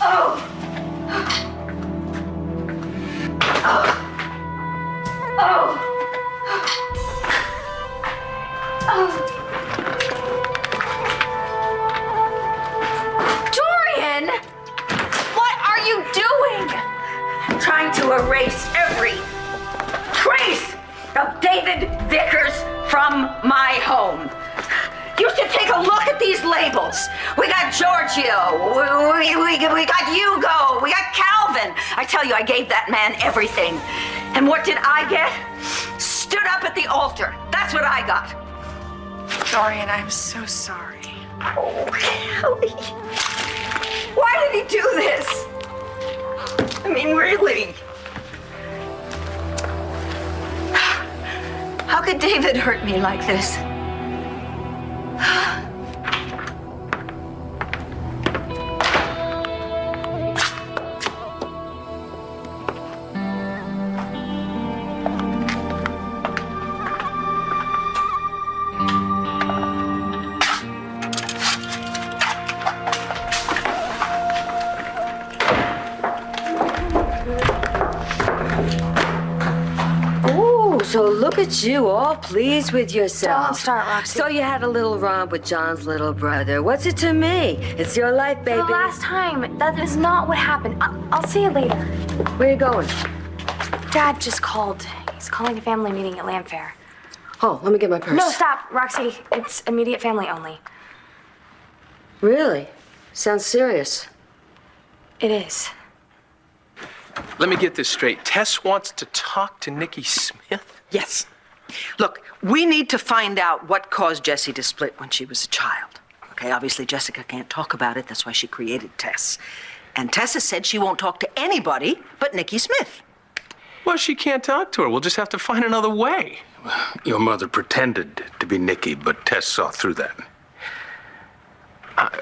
Oh! Oh! Oh! Oh! Dorian! What are you doing? Trying to erase every trace of David Vickers from my home. You should take a look at these labels. We got Giorgio, we got Hugo, we got Calvin. I tell you, I gave that man everything. And what did I get? Stood up at the altar. That's what I got. Dorian, I'm so sorry. Oh, Kelly. Why did he do this? I mean, really? How could David hurt me like this? So look at you, all pleased with yourself. Don't start, Roxy. So you had a little romp with John's little brother. What's it to me? It's your life, baby. The last time, that is not what happened. I'll see you later. Where you going? Dad just called. He's calling a family meeting at Land Fair. Oh, let me get my purse. No, stop, Roxy. It's immediate family only. Really? Sounds serious. It is. Let me get this straight. Tess wants to talk to Nikki Smith? Yes. Look, we need to find out what caused Jessie to split when she was a child. Okay, obviously Jessica can't talk about it. That's why she created Tess. And Tess has said she won't talk to anybody but Nikki Smith. Well, she can't talk to her. We'll just have to find another way. Your mother pretended to be Nikki, but Tess saw through that.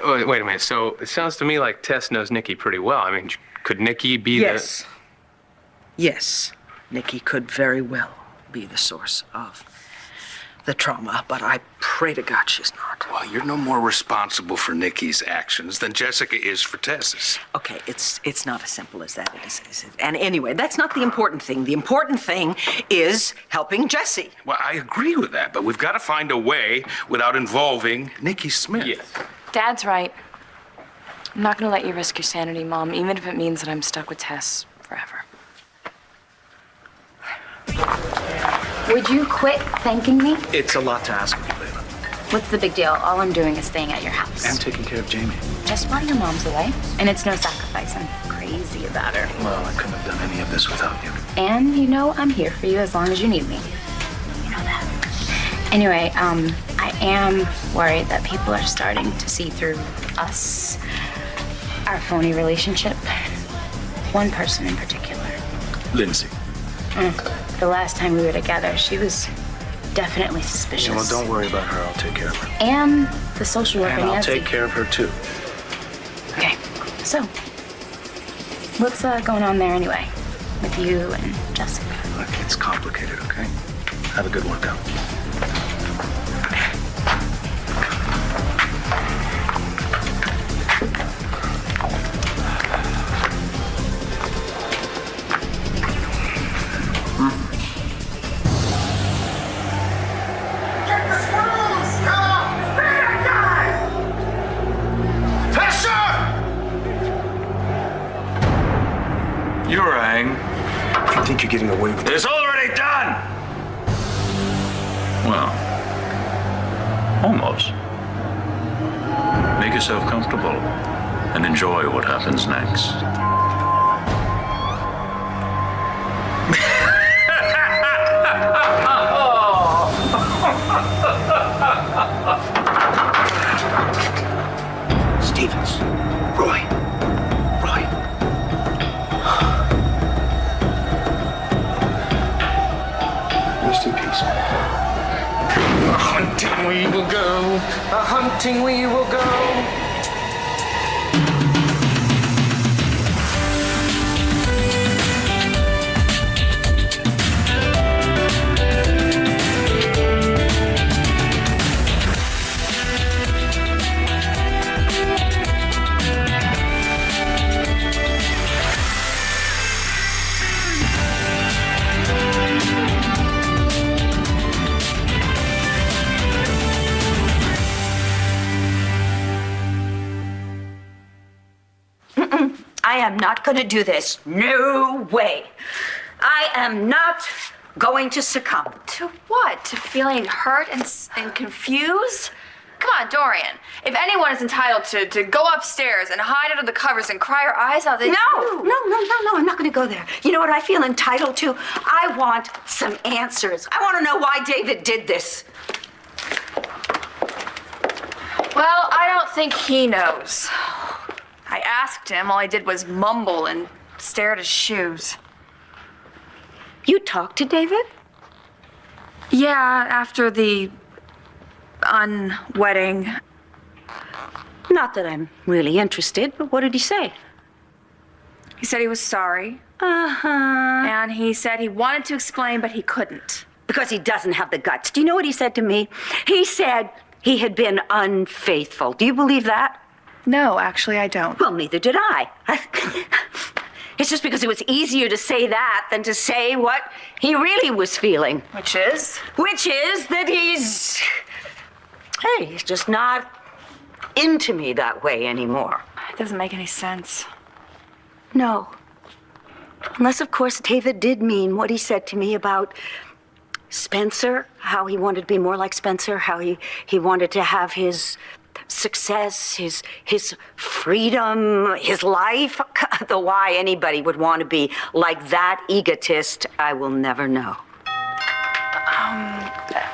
Wait a minute. So it sounds to me like Tess knows Nikki pretty well. I mean, could Nikki be Yes. Yes, Nikki could very well be the source of the trauma, but I pray to God she's not. Well, you're no more responsible for Nikki's actions than Jessica is for Tess's. Okay, it's not as simple as that. Is it? And anyway, that's not the important thing. The important thing is helping Jessie. Well, I agree with that, but we've got to find a way without involving Nikki Smith. Yes. Dad's right. I'm not gonna let you risk your sanity, Mom, even if it means that I'm stuck with Tess forever. Would you quit thanking me? It's a lot to ask of you, Layla. What's the big deal? All I'm doing is staying at your house. I'm taking care of Jamie. Just while your mom's away. And it's no sacrifice. I'm crazy about her. Well, I couldn't have done any of this without you. And you know I'm here for you as long as you need me. You know that. Anyway, I am worried that people are starting to see through us, our phony relationship. One person in particular. Lindsay. The last time we were together, she was definitely suspicious. Yeah, well, don't worry about her. I'll take care of her. And the social worker, And I'll Nancy. take care of her, too. Okay, so what's going on there anyway with you and Jessica? Look, it's complicated, okay? Have a good workout. You rang. If you think you're getting away with it. It's already done! Well, almost. Make yourself comfortable and enjoy what happens next. Stevens. Roy. Rest in peace. A hunting we will go. A hunting we will go. I am not going to do this. No way. I am not going to succumb. To what? To feeling hurt and confused? Come on, Dorian. If anyone is entitled to go upstairs and hide under the covers and cry her eyes out, they No, I'm not going to go there. You know what I feel entitled to? I want some answers. I want to know why David did this. Well, I don't think he knows. I asked him, all he did was mumble and stare at his shoes. You talked to David? Yeah, after the unwedding. Not that I'm really interested, but what did he say? He said he was sorry. Uh-huh. And he said he wanted to explain, but he couldn't. Because he doesn't have the guts. Do you know what he said to me? He said he had been unfaithful. Do you believe that? No, actually, I don't. Well, neither did I. It's just because it was easier to say that than to say what he really was feeling. Which is? Which is that he's just not into me that way anymore. It doesn't make any sense. No. Unless, of course, David did mean what he said to me about Spencer, how he wanted to be more like Spencer, how he wanted to have his success, his freedom, his life. The why anybody would want to be like that egotist, I will never know.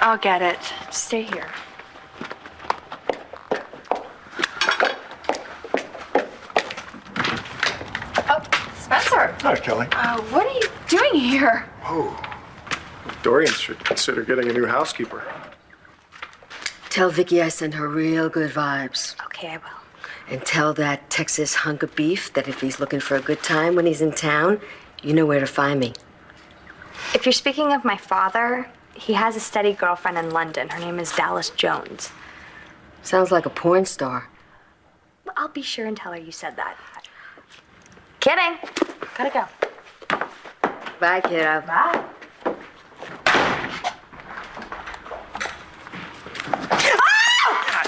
I'll get it. Stay here. Oh, Spencer. Hi, Kelly. What are you doing here? Oh, Dorian should consider getting a new housekeeper. Tell Vicky I send her real good vibes. Okay, I will. And tell that Texas hunk of beef that if he's looking for a good time when he's in town, you know where to find me. If you're speaking of my father, he has a steady girlfriend in London. Her name is Dallas Jones. Sounds like a porn star. I'll be sure and tell her you said that. Kidding. Gotta go. Bye, kiddo. Bye.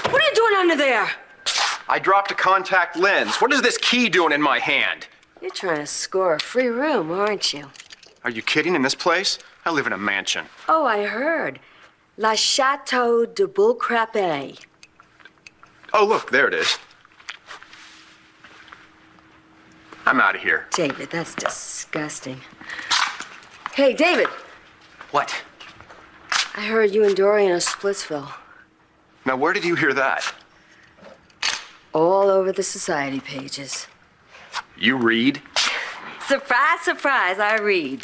What are you doing under there? I dropped a contact lens. What is this key doing in my hand? You're trying to score a free room, aren't you? Are you kidding? In this place? I live in a mansion. Oh, I heard. La Chateau de Bullcrapé. Oh, look, there it is. I'm out of here. David, that's disgusting. Hey, David, What? I heard you and Dorian are Splitsville. Now, where did you hear that? All over the society pages. You read? Surprise, surprise, I read.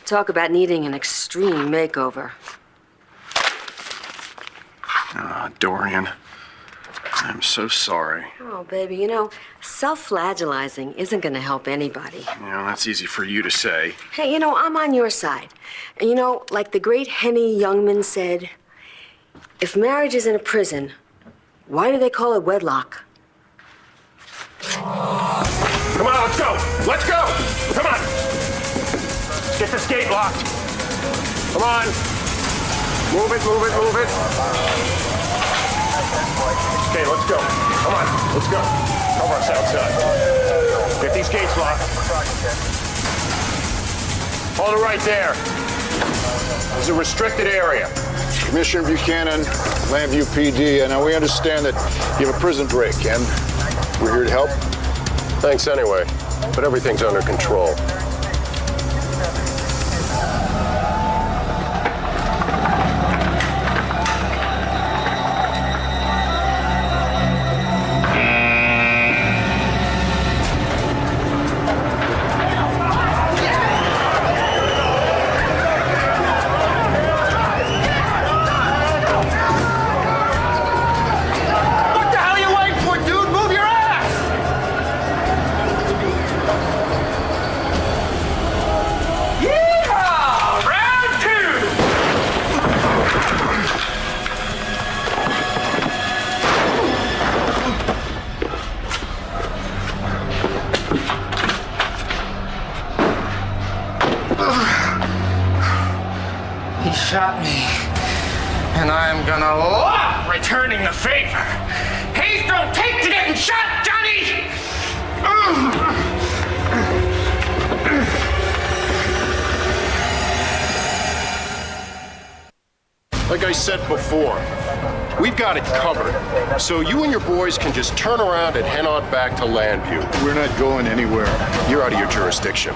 Talk about needing an extreme makeover. Ah, Dorian. I'm so sorry. Oh, baby, you know, self-flagellizing isn't gonna help anybody. You know, that's easy for you to say. Hey, you know, I'm on your side. And you know, like the great Henny Youngman said, if marriage is in a prison, why do they call it wedlock? Come on, let's go! Let's go! Come on! Let's get this gate locked. Come on! Move it, move it, move it. Okay, let's go. Come on, let's go. Cover us outside. Get these gates locked. Hold it right there. This is a restricted area. Commissioner Buchanan, Landview PD, and now we understand that you have a prison break, and we're here to help. Thanks anyway, but everything's under control. He shot me, and I'm gonna love returning the favor. Haze don't take to getting shot, Johnny! Like I said before, we've got it covered. So you and your boys can just turn around and head on back to Landview. We're not going anywhere. You're out of your jurisdiction.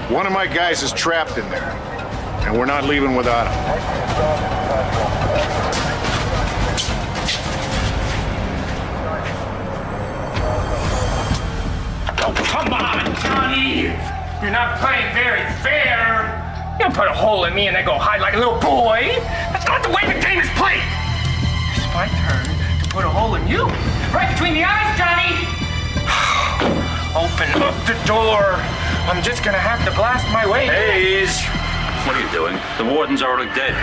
One of my guys is trapped in there, and we're not leaving without him. Come on, Johnny! You're not playing very fair. You don't put a hole in me and then go hide like a little boy. That's not the way the game is played. It's my turn to put a hole in you. Right between the eyes, Johnny! Open up the door. I'm just gonna have to blast my way. Hayes! What are you doing? The warden's already dead.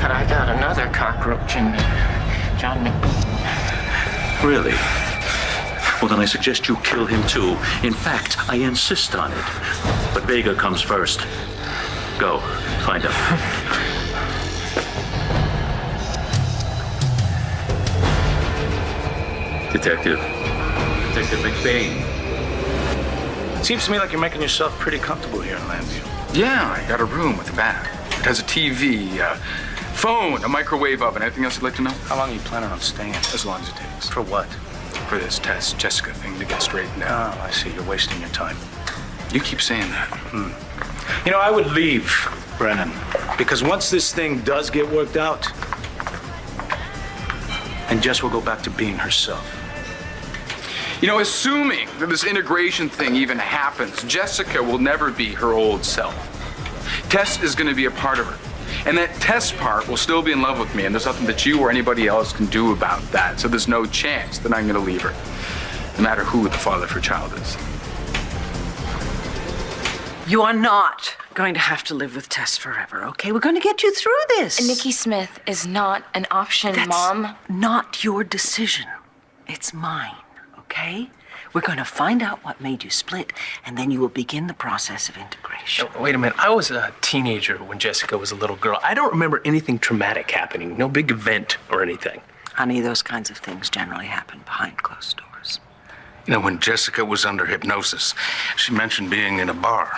But I got another cockroach in me. John Really? Well, then I suggest you kill him too. In fact, I insist on it. But Vega comes first. Go, find him. Detective McBain. Seems to me like you're making yourself pretty comfortable here in Landview. Yeah, I got a room with a bath. It has a TV, a phone, a microwave oven. Anything else you'd like to know? How long are you planning on staying? As long as it takes. For what? For this Tess Jessica thing to get straightened out. Oh, I see. You're wasting your time. You keep saying that. You know, I would leave, Brennan, because once this thing does get worked out, and Jess will go back to being herself. You know, assuming that this integration thing even happens, Jessica will never be her old self. Tess is going to be a part of her. And that Tess part will still be in love with me, and there's nothing that you or anybody else can do about that. So there's no chance that I'm going to leave her, no matter who the father of her child is. You are not going to have to live with Tess forever, okay? We're going to get you through this. Nikki Smith is not an option, That's Mom. not your decision. It's mine, okay? We're going to find out what made you split, and then you will begin the process of integration. Wait a minute. I was a teenager when Jessica was a little girl. I don't remember anything traumatic happening. No big event or anything. Honey, those kinds of things generally happen behind closed doors. You know, when Jessica was under hypnosis, she mentioned being in a bar.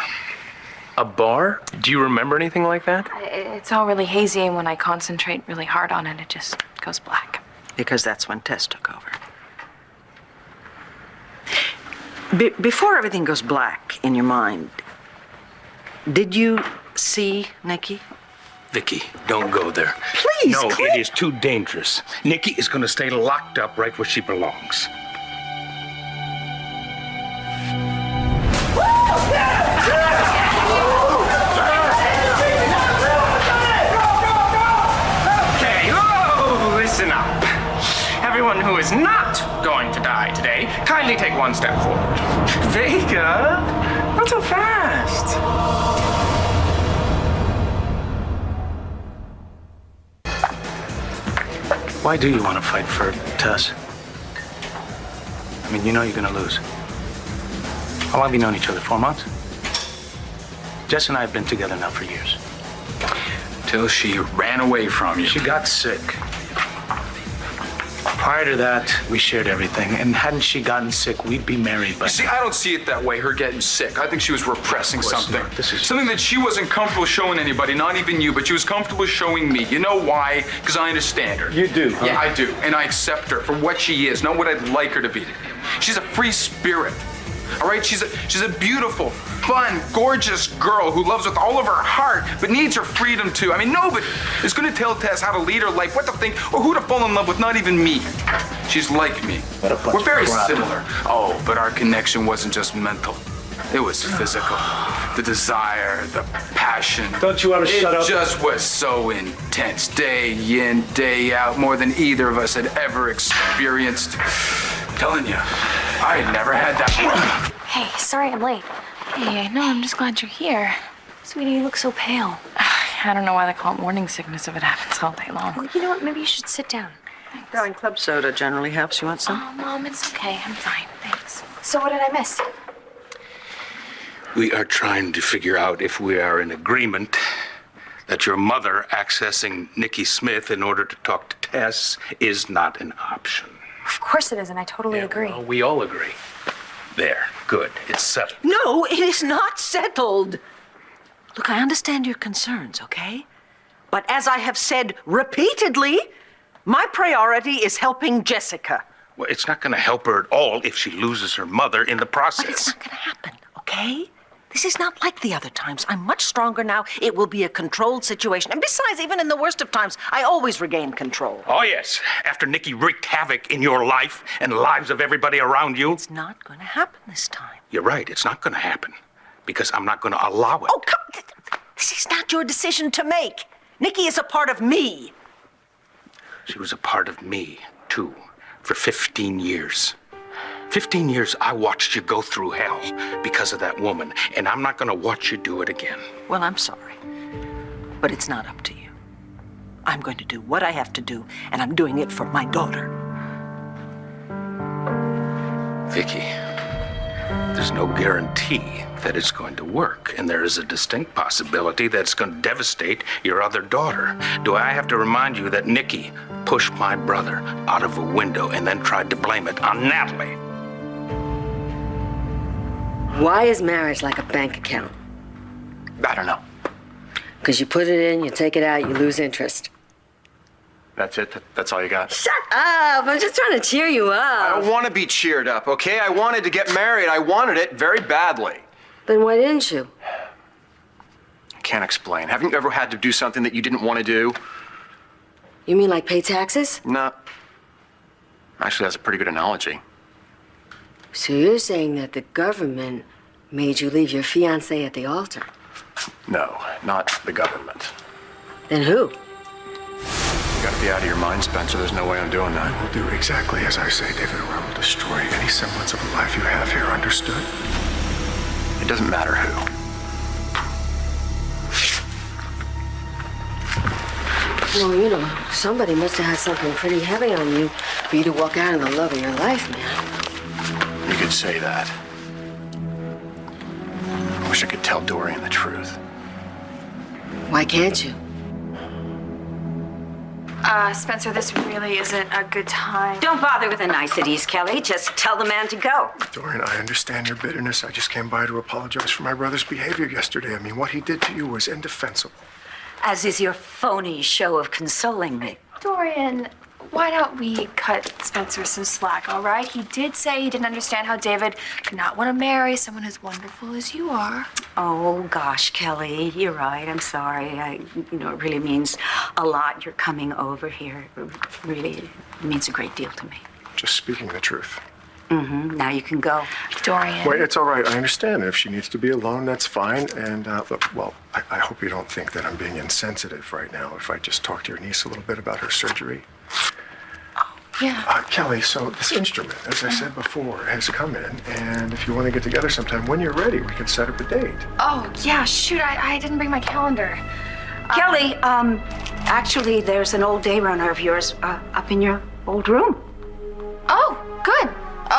A bar? Do you remember anything like that? It's all really hazy, and when I concentrate really hard on it, it just goes black. Because that's when Tess took over. Before everything goes black in your mind, did you see Nikki? Vicky, don't go there. Please, No, Clint. it is too dangerous. Nikki is going to stay locked up right where she belongs. Okay, listen up. Everyone who is not going to die today, kindly take one step forward. Vega, not so fast. Why do you want to fight for Tess? I mean, you know you're going to lose. How long have you known each other? 4 months? Jess and I have been together now for years. Till she ran away from you. She got sick. Prior to that, we shared everything, and hadn't she gotten sick, we'd be married by You see, I don't see it that way, her getting sick. I think she was repressing Of course something. not. This is- Something that she wasn't comfortable showing anybody, not even you, but she was comfortable showing me. You know why? Because I understand her. You do, huh? Yeah, I do. And I accept her for what she is, not what I'd like her to be. She's a free spirit. All right? She's a beautiful, fun, gorgeous girl who loves with all of her heart, but needs her freedom too. I mean, nobody is going to tell Tess how to lead her life, what to think, or who to fall in love with, not even me. She's like me. What a bunch We're very of crap. similar. Oh, but our connection wasn't just mental. It was physical. The desire, the passion. Don't you want to shut up? It just was so intense. Day in, day out, more than either of us had ever experienced. I'm telling you, I had never had that. Hey, sorry I'm late. Hey, I know, I'm just glad you're here. Sweetie, you look so pale. I don't know why they call it morning sickness if it happens all day long. Well, you know what? Maybe you should sit down. Darling, club soda generally helps. You want some? Oh, Mom, it's okay. I'm fine. Thanks. So what did I miss? We are trying to figure out if we are in agreement that your mother accessing Nikki Smith in order to talk to Tess is not an option. Of course it is, and I totally agree. Well, we all agree. There, good. It's settled. No, it is not settled. Look, I understand your concerns, okay? But as I have said repeatedly, my priority is helping Jessica. Well, it's not going to help her at all if she loses her mother in the process. But it's not going to happen, okay? This is not like the other times. I'm much stronger now. It will be a controlled situation. And besides, even in the worst of times, I always regain control. Oh, yes. After Nikki wreaked havoc in your life and the lives of everybody around you. It's not going to happen this time. You're right. It's not going to happen. Because I'm not going to allow it. Oh, come. This is not your decision to make. Nikki is a part of me. She was a part of me, too, for 15 years. 15 years I watched you go through hell because of that woman, and I'm not going to watch you do it again. Well, I'm sorry, but it's not up to you. I'm going to do what I have to do, and I'm doing it for my daughter. Vicky, there's no guarantee that it's going to work, and there is a distinct possibility that it's going to devastate your other daughter. Do I have to remind you that Nikki pushed my brother out of a window and then tried to blame it on Natalie? Why is marriage like a bank account? I don't know. Because you put it in, you take it out, you lose interest. That's it? That's all you got? Shut up! I'm just trying to cheer you up. I don't want to be cheered up, okay? I wanted to get married. I wanted it very badly. Then why didn't you? I can't explain. Haven't you ever had to do something that you didn't want to do? You mean like pay taxes? No. Actually, that's a pretty good analogy. So you're saying that the government made you leave your fiancé at the altar? No, not the government. Then who? You gotta be out of your mind, Spencer. There's no way I'm doing that. I will do exactly as I say, David, or I will destroy any semblance of a life you have here, understood? It doesn't matter who. Well, you know, somebody must have had something pretty heavy on you for you to walk out of the love of your life, man. You could say that. I wish I could tell Dorian the truth. Why can't you? Spencer, this really isn't a good time. Don't bother with the niceties, Kelly. Just tell the man to go. Dorian, I understand your bitterness. I just came by to apologize for my brother's behavior yesterday. I mean, what he did to you was indefensible. As is your phony show of consoling me. Dorian, why don't we cut Spencer some slack, all right? He did say he didn't understand how David could not want to marry someone as wonderful as you are. Oh, gosh, Kelly, you're right. I'm sorry. It really means a lot. You're coming over here. It really means a great deal to me. Just speaking the truth. Mm-hmm. Now you can go. Dorian. Wait, it's all right. I understand. If she needs to be alone, that's fine. And, look, well, I hope you don't think that I'm being insensitive right now if I just talk to your niece a little bit about her surgery. Yeah. Kelly, so this instrument, as I said before, has come in. And if you want to get together sometime, when you're ready, we can set up a date. Oh, yeah, shoot, I didn't bring my calendar. Kelly, actually, there's an old day runner of yours up in your old room. Oh, good.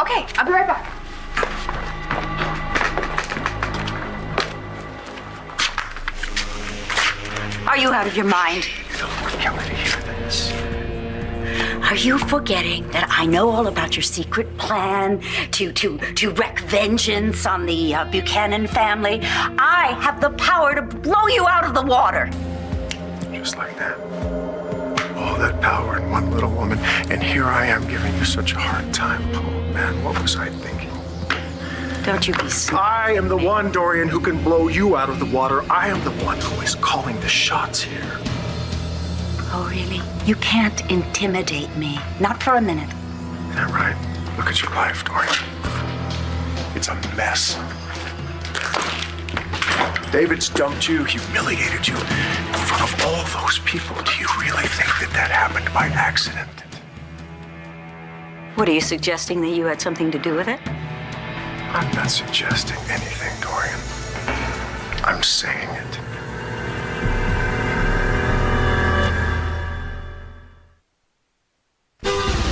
Okay, I'll be right back. Are you out of your mind? You don't want Kelly to hear this. Are you forgetting that I know all about your secret plan to wreak vengeance on the Buchanan family? I have the power to blow you out of the water. Just like that. All that power in one little woman, and here I am giving you such a hard time. Oh, man, what was I thinking? Don't you be smart. I am the one, Dorian, who can blow you out of the water. I am the one who is calling the shots here. Oh, really? You can't intimidate me. Not for a minute. Is that right? Look at your life, Dorian. It's a mess. David's dumped you, humiliated you in front of all those people. Do you really think that happened by accident? What, are you suggesting that you had something to do with it? I'm not suggesting anything, Dorian. I'm saying it.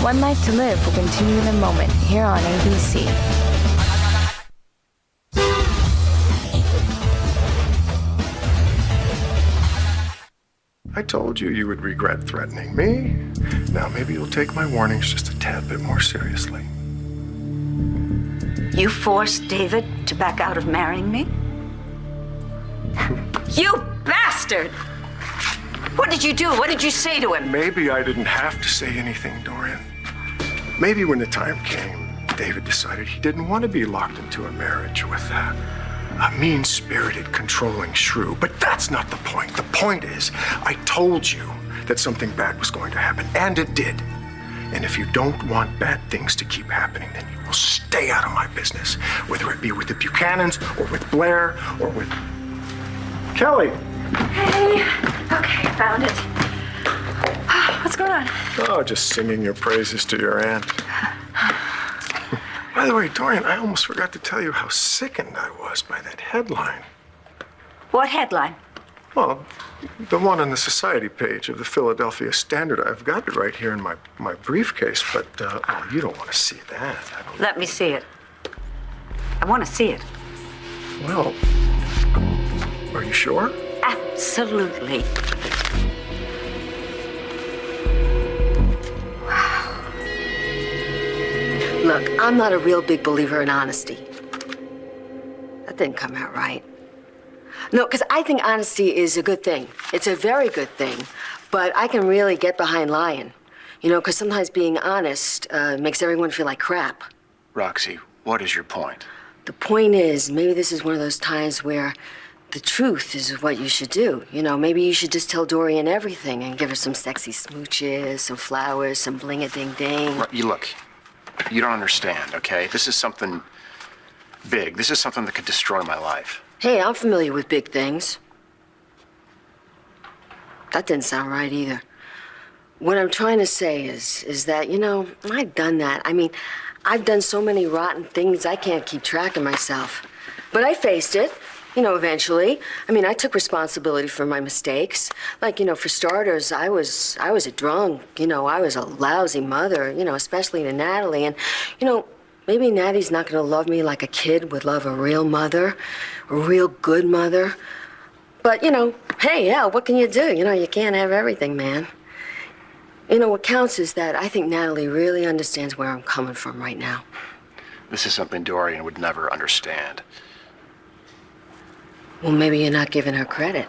One Life to Live will continue in a moment here on ABC. I told you would regret threatening me. Now maybe you'll take my warnings just a tad bit more seriously. You forced David to back out of marrying me? You bastard! What did you do? What did you say to him? Maybe I didn't have to say anything, Dorian. Maybe when the time came, David decided he didn't want to be locked into a marriage with a mean-spirited, controlling shrew. But that's not the point. The point is, I told you that something bad was going to happen, and it did. And if you don't want bad things to keep happening, then you will stay out of my business, whether it be with the Buchanans, or with Blair, or with Kelly. Hey. Okay, found it. What's going on? Oh, just singing your praises to your aunt. By the way, Dorian, I almost forgot to tell you how sickened I was by that headline. What headline? Well, the one on the society page of the Philadelphia Standard. I've got it right here in my briefcase, but oh, you don't want to see that. Let me see it. I want to see it. Well, are you sure? Absolutely. Look, I'm not a real big believer in honesty. That didn't come out right. No, because I think honesty is a good thing. It's a very good thing. But I can really get behind lying. You know, because sometimes being honest makes everyone feel like crap. Roxy, what is your point? The point is, maybe this is one of those times where the truth is what you should do. You know, maybe you should just tell Dorian everything and give her some sexy smooches, some flowers, some bling-a-ding-ding. Look, you don't understand, okay? This is something big. This is something that could destroy my life. Hey, I'm familiar with big things. That didn't sound right either. What I'm trying to say is that, you know, I've done that. I mean, I've done so many rotten things I can't keep track of myself. But I faced it, you know, eventually. I mean, I took responsibility for my mistakes. Like, you know, for starters, I was a drunk. You know, I was a lousy mother, you know, especially to Natalie. And, you know, maybe Natty's not gonna love me like a kid would love a real mother, a real good mother. But, you know, hey, yeah, what can you do? You know, you can't have everything, man. You know, what counts is that I think Natalie really understands where I'm coming from right now. This is something Dorian would never understand. Well, maybe you're not giving her credit.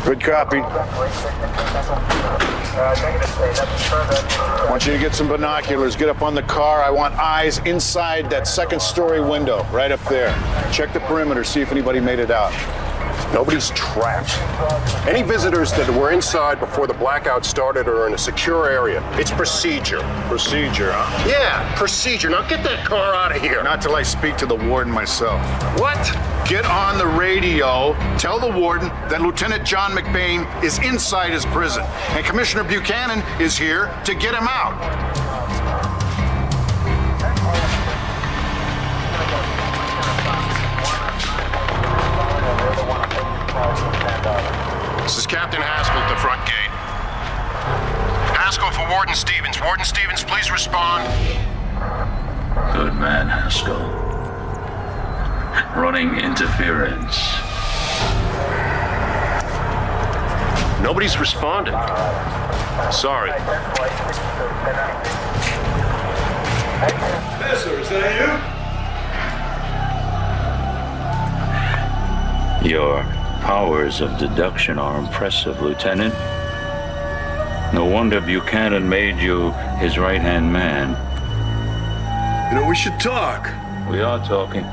Good copy. I want you to get some binoculars, get up on the car. I want eyes inside that second-story window, right up there. Check the perimeter, see if anybody made it out. Nobody's trapped. Any visitors that were inside before the blackout started are in a secure area. It's procedure. Procedure, huh? Yeah, procedure. Now get that car out of here. Not till I speak to the warden myself. What? Get on the radio, tell the warden that Lieutenant John McBain is inside his prison, and Commissioner Buchanan is here to get him out. This is Captain Haskell at the front gate. Haskell for Warden Stevens. Warden Stevens, please respond. Good man, Haskell. Running interference. Nobody's responded. Sorry. Yes, sir. Is that you? Your powers of deduction are impressive, Lieutenant. No wonder Buchanan made you his right-hand man. You know, we should talk. We are talking.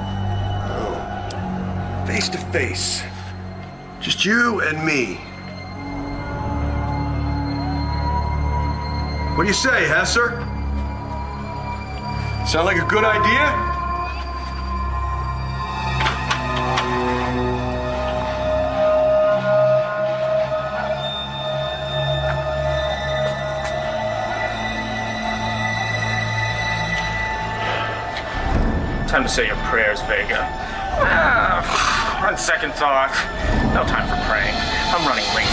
Face to face. Just you and me. What do you say, Hesser? Sound like a good idea? Time to say your prayers, Vega. On second thought, no time for praying. I'm running late.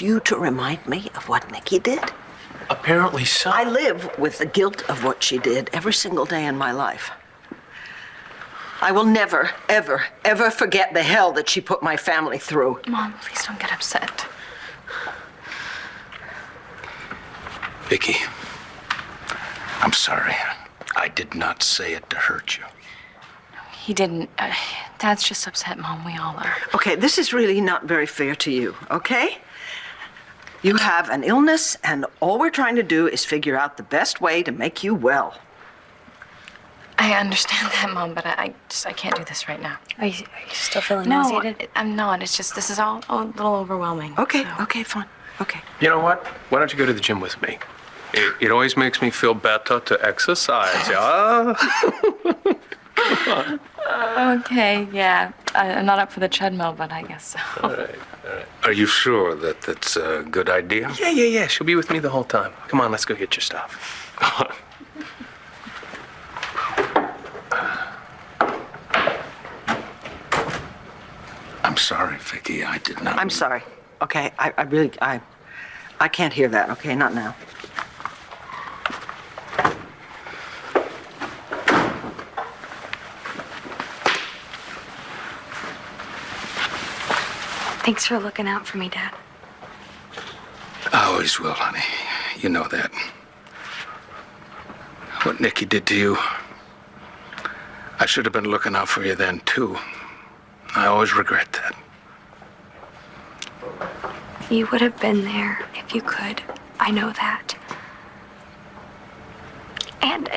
need you to remind me of what Nikki did? Apparently so. I live with the guilt of what she did every single day in my life. I will never, ever, ever forget the hell that she put my family through. Mom, please don't get upset. Vicky, I'm sorry. I did not say it to hurt you. He didn't. Dad's just upset, Mom. We all are. Okay, this is really not very fair to you, okay? You have an illness, and all we're trying to do is figure out the best way to make you well. I understand that, Mom, but I can't do this right now. Are you still feeling No, nauseated? I'm not. It's just, this is all a little overwhelming. Okay, so. okay, fine. Okay. You know what? Why don't you go to the gym with me? It always makes me feel better to exercise, yeah? Okay, yeah. I'm not up for the treadmill, but I guess so. All right, all right. Are you sure that that's a good idea? Yeah. She'll be with me the whole time. Come on, let's go get your stuff. I'm sorry, Vicky. I did not. I'm sorry. Okay, I can't hear that. Okay, not now. Thanks for looking out for me, Dad. I always will, honey. You know that. What Nikki did to you, I should have been looking out for you then, too. I always regret that. You would have been there if you could. I know that. And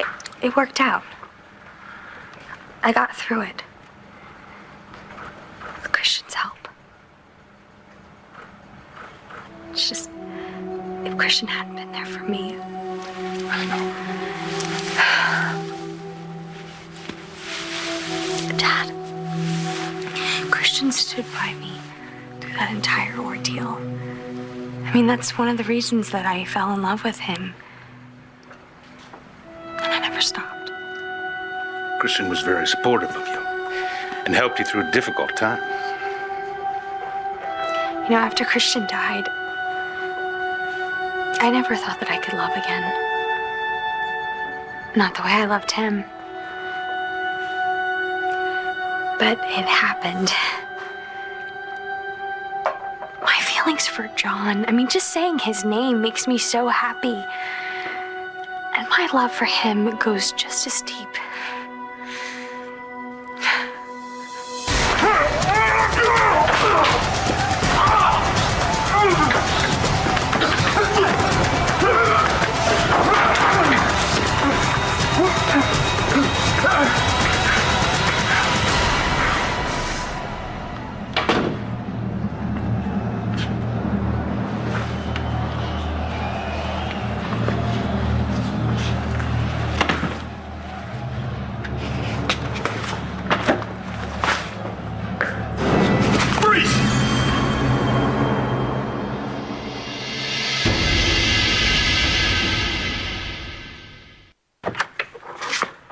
it worked out. I got through it. With Christian's help. It's just, if Christian hadn't been there for me. I know. Dad, Christian stood by me through that entire ordeal. I mean, that's one of the reasons that I fell in love with him. And I never stopped. Christian was very supportive of you and helped you through a difficult time. You know, after Christian died, I never thought that I could love again. Not the way I loved him. But it happened. My feelings for John, I mean, just saying his name makes me so happy. And my love for him goes just as deep.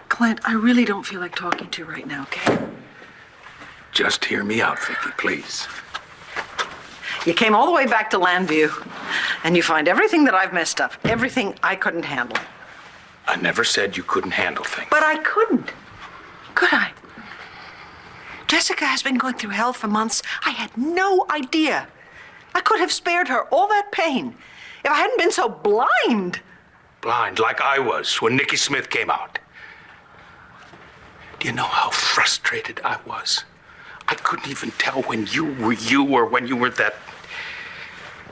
Clint, I really don't feel like talking to you right now, okay? Just hear me out, Vicky, please. You came all the way back to Landview, and you find everything that I've messed up, everything I couldn't handle. I never said you couldn't handle things. But I couldn't. Could I? Jessica has been going through hell for months. I had no idea. I could have spared her all that pain if I hadn't been so blind. Blind, like I was when Nikki Smith came out. Do you know how frustrated I was? I couldn't even tell when you were you or when you were that.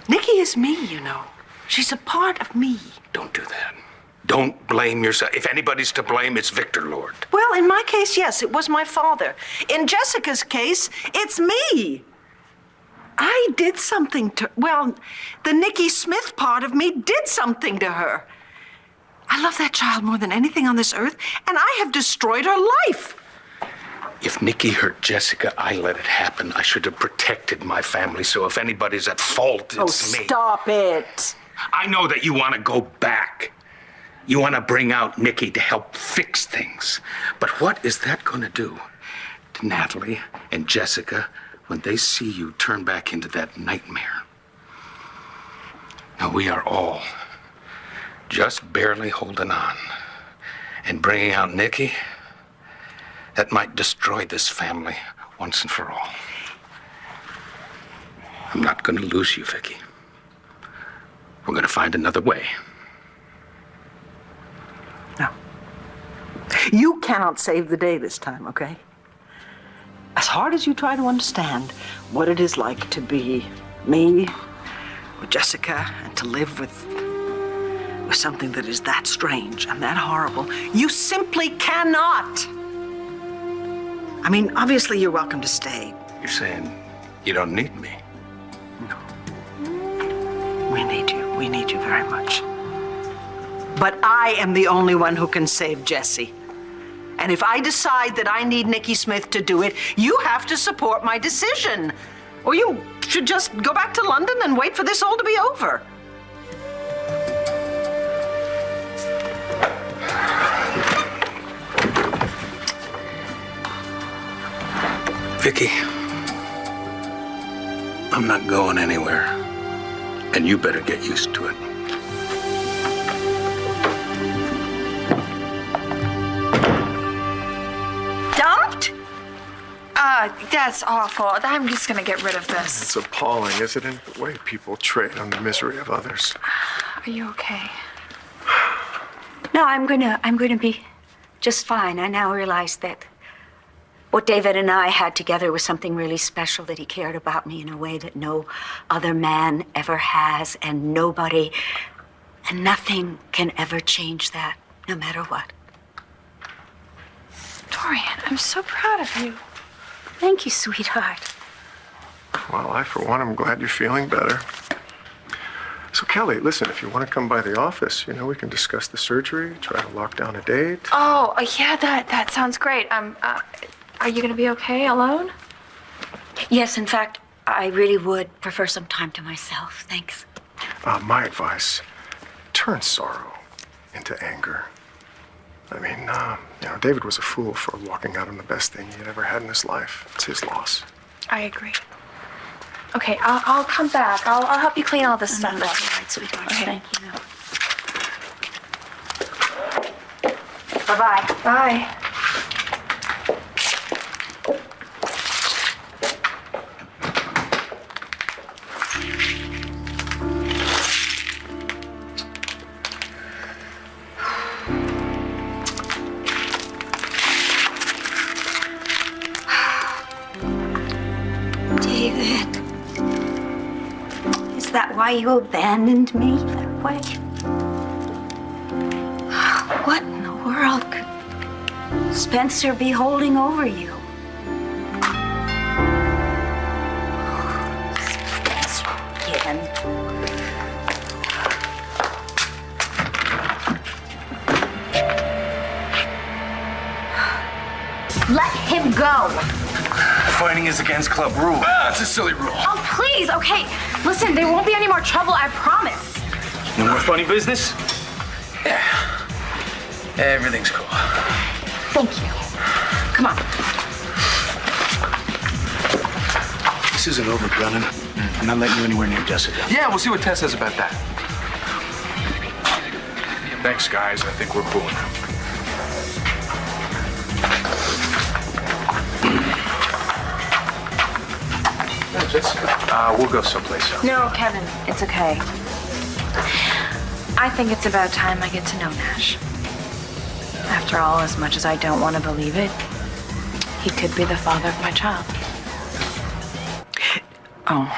Nikki is me, you know. She's a part of me. Don't do that. Don't blame yourself. If anybody's to blame, it's Victor Lord. Well, in my case, yes, it was my father. In Jessica's case, it's me. I did something to, well, the Nikki Smith part of me did something to her. I love that child more than anything on this earth, and I have destroyed her life. If Nikki hurt Jessica, I let it happen. I should have protected my family, so if anybody's at fault, it's me. Oh, stop it. I know that you want to go back. You want to bring out Nikki to help fix things. But what is that going to do to Natalie and Jessica when they see you turn back into that nightmare? Now, we are all just barely holding on. And bringing out Nikki, that might destroy this family once and for all. I'm not going to lose you, Vicky. We're going to find another way. No. You cannot save the day this time, okay? As hard as you try to understand what it is like to be me or Jessica and to live with something that is that strange and that horrible, you simply cannot. I mean, obviously you're welcome to stay. You're saying you don't need me? We need you. We need you very much. But I am the only one who can save Jesse. And if I decide that I need Nikki Smith to do it, you have to support my decision. Or you should just go back to London and wait for this all to be over. Vicky, I'm not going anywhere. And you better get used to it. Dumped? That's awful. I'm just gonna get rid of this. It's appalling, isn't it? The way people trade on the misery of others. Are you okay? No, I'm gonna be just fine. I now realize that what David and I had together was something really special, that he cared about me in a way that no other man ever has, and nobody and nothing can ever change that, no matter what. Dorian, I'm so proud of you. Thank you, sweetheart. Well, I, for one, am glad you're feeling better. So, Kelly, listen, if you want to come by the office, you know, we can discuss the surgery, try to lock down a date. Oh, yeah, that sounds great. Are you gonna be okay alone? Yes, in fact, I really would prefer some time to myself. Thanks. My advice, turn sorrow into anger. I mean, you know, David was a fool for walking out on the best thing he had ever had in his life. It's his loss. I agree. Okay, I'll come back. I'll help you clean all this stuff up. That's all right, sweetheart. Okay. Thank you. Bye-bye. Bye. David, is that why you abandoned me that way? What in the world could Spencer be holding over you? Spencer again. Let him go. Fighting is against club rule. That's a silly rule. Oh, please, okay. Listen, there won't be any more trouble, I promise. No more funny business? Yeah. Everything's cool. Thank you. Come on. This isn't over, Brennan. I'm not letting you anywhere near Jessica. Yeah, we'll see what Tess says about that. Thanks, guys. I think we're cool now. We'll go someplace else. No, Kevin, it's okay. I think it's about time I get to know Nash. After all, as much as I don't want to believe it, he could be the father of my child. Oh.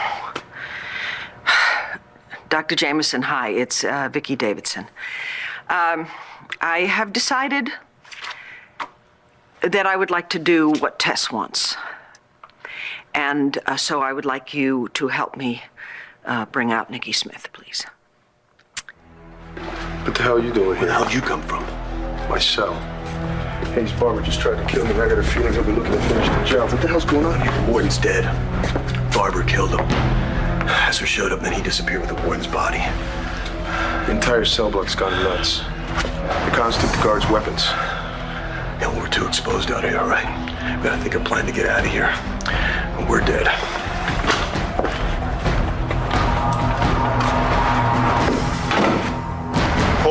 Dr. Jameson, hi. It's Vicki Davidson. I have decided that I would like to do what Tess wants. And so I would like you to help me bring out Nikki Smith, please. What the hell are you doing here? Where the hell did you come from? My cell. Hayes Barber just tried to kill me, and I got a feeling he'll be looking to finish the job. What the hell's going on here? The warden's dead. Barber killed him. Esser showed up, and then he disappeared with the warden's body. The entire cell block's gone nuts. The cons took the guards' weapons. Yeah, we're too exposed out here, all right? We gotta think of a plan to get out of here. We're dead.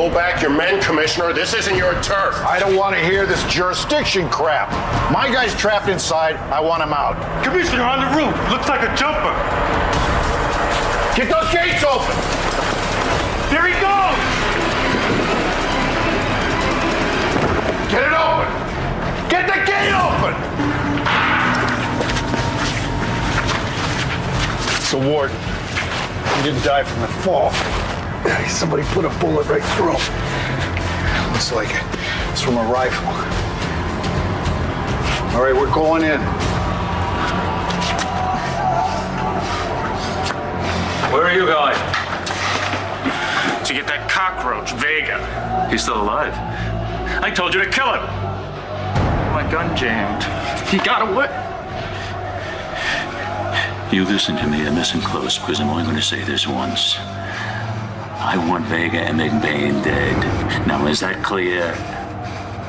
Pull back your men, Commissioner. This isn't your turf. I don't want to hear this jurisdiction crap. My guy's trapped inside. I want him out. Commissioner, on the roof. Looks like a jumper. Get those gates open. There he goes. Get it open. Get the gate open. So, Ward, he didn't die from the fall. Somebody put a bullet right through him. Looks like it. It's from a rifle. All right, we're going in. Where are you going? To get that cockroach, Vega. He's still alive. I told you to kill him. My gun jammed. He got away. You listen to me and listen close, because I'm only going to say this once. I want Vega and McBain dead. Now, is that clear?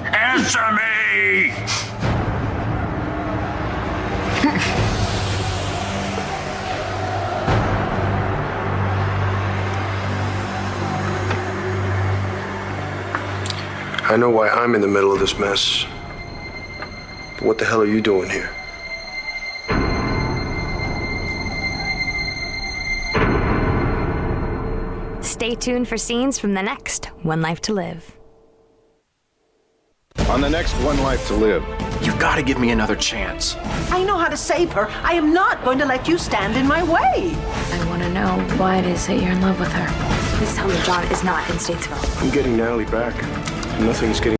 Answer me! I know why I'm in the middle of this mess. But what the hell are you doing here? Stay tuned for scenes from the next One Life to Live. On the next One Life to Live. You've got to give me another chance. I know how to save her. I am not going to let you stand in my way. I want to know why it is that you're in love with her. Please tell me John is not in Statesville. I'm getting Natalie back. Nothing's getting